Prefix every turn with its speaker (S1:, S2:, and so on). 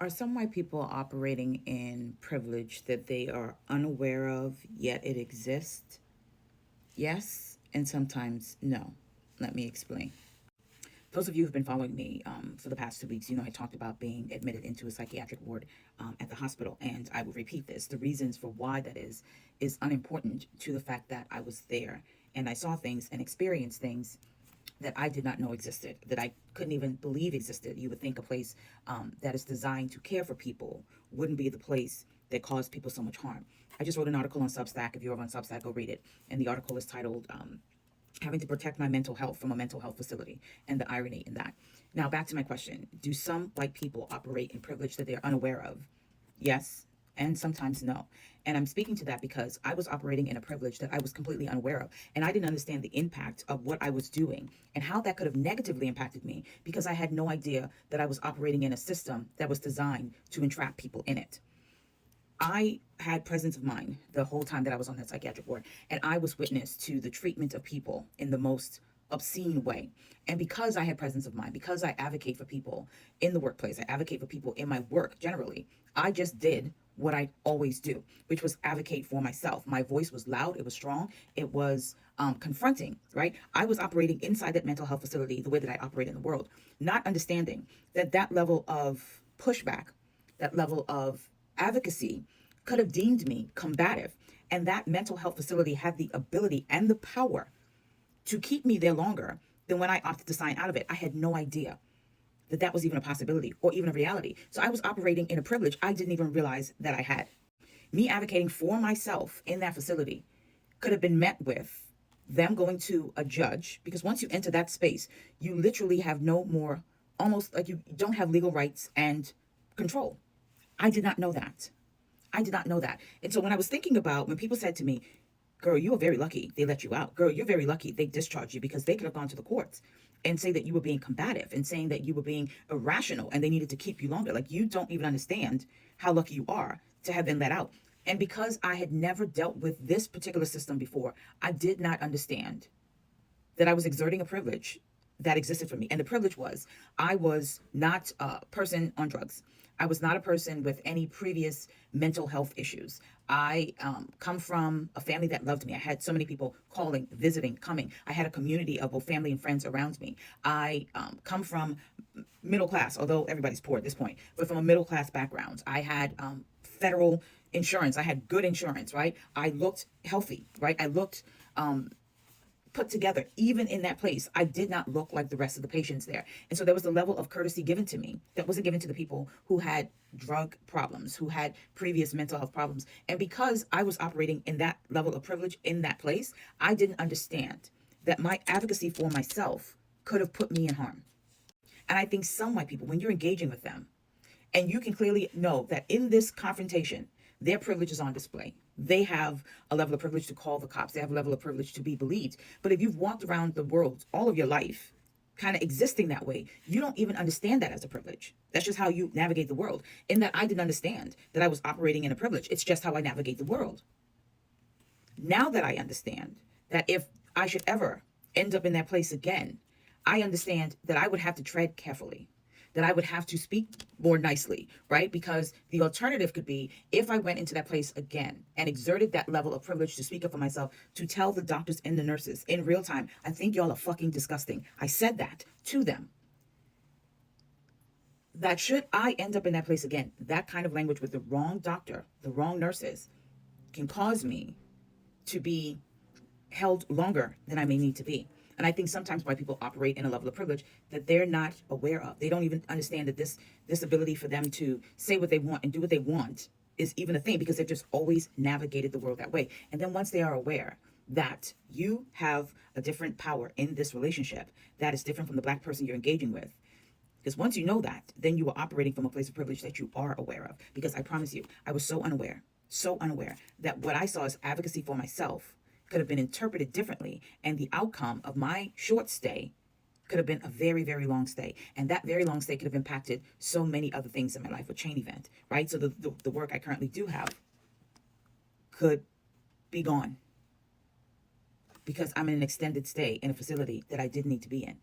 S1: Are some white people operating in privilege that they are unaware of, yet it exists? Yes, and sometimes no. Let me explain. Those of you who've been following me for the past 2 weeks, you know I talked about being admitted into a psychiatric ward at the hospital, and I will repeat this. The reasons for why that is unimportant to the fact that I was there and I saw things and experienced things that I did not know existed, that I couldn't even believe existed. You would think a place that is designed to care for people wouldn't be the place that caused people so much harm. I just wrote an article on Substack. If you're over on Substack, go read it. And the article is titled Having to Protect My Mental Health from a Mental Health Facility, and the irony in that. Now, back to my question. Do some white people operate in privilege that they're unaware of? Yes, and sometimes no. And I'm speaking to that because I was operating in a privilege that I was completely unaware of. And I didn't understand the impact of what I was doing and how that could have negatively impacted me because I had no idea that I was operating in a system that was designed to entrap people in it. I had presence of mind the whole time that I was on that psychiatric ward, and I was witness to the treatment of people in the most obscene way. And because I had presence of mind, because I advocate for people in the workplace, I advocate for people in my work generally, I just did what I always do, which was advocate for myself. My voice was loud, it was strong, it was confronting, right? I was operating inside that mental health facility the way that I operate in the world, not understanding that that level of pushback, that level of advocacy could have deemed me combative. And that mental health facility had the ability and the power to keep me there longer than when I opted to sign out of it. I had no idea that that was even a possibility or even a reality. So I was operating in a privilege I didn't even realize that I had. Me advocating for myself in that facility could have been met with them going to a judge, because once you enter that space, you literally have no more, almost like you don't have legal rights and control. I did not know that. I did not know that. And so when I was thinking about when people said to me, girl, you are very lucky they let you out. Girl, you're very lucky they discharged you, because they could have gone to the courts and say that you were being combative and saying that you were being irrational and they needed to keep you longer. Like, you don't even understand how lucky you are to have been let out. And because I had never dealt with this particular system before, I did not understand that I was exerting a privilege that existed for me. And the privilege was I was not a person on drugs. I was not a person with any previous mental health issues. I come from a family that loved me. I had so many people calling, visiting, coming. I had a community of both family and friends around me. I come from middle class, although everybody's poor at this point, but from a middle class background. I had federal insurance. I had good insurance, right? I looked healthy, right? I looked put together. Even in that place, I did not look like the rest of the patients there. And so there was a level of courtesy given to me that wasn't given to the people who had drug problems, who had previous mental health problems. And because I was operating in that level of privilege in that place, I didn't understand that my advocacy for myself could have put me in harm. And I think some white people, when you're engaging with them, and you can clearly know that in this confrontation, their privilege is on display. They have a level of privilege to call the cops. They have a level of privilege to be believed. But if you've walked around the world all of your life, kind of existing that way, you don't even understand that as a privilege. That's just how you navigate the world. In that, I didn't understand that I was operating in a privilege. It's just how I navigate the world. Now that I understand that if I should ever end up in that place again, I understand that I would have to tread carefully, that I would have to speak more nicely, right? Because the alternative could be, if I went into that place again and exerted that level of privilege to speak up for myself, to tell the doctors and the nurses in real time, I think y'all are fucking disgusting. I said that to them. That should I end up in that place again, that kind of language with the wrong doctor, the wrong nurses, can cause me to be held longer than I may need to be. And I think sometimes white people operate in a level of privilege that they're not aware of. They don't even understand that this ability for them to say what they want and do what they want is even a thing, because they've just always navigated the world that way. And then once they are aware that you have a different power in this relationship that is different from the black person you're engaging with, because once you know that, then you are operating from a place of privilege that you are aware of. Because I promise you, I was so unaware that what I saw as advocacy for myself could have been interpreted differently. And the outcome of my short stay could have been a very, very long stay. And that very long stay could have impacted so many other things in my life, a chain event, right? So the work I currently do have could be gone because I'm in an extended stay in a facility that I didn't need to be in.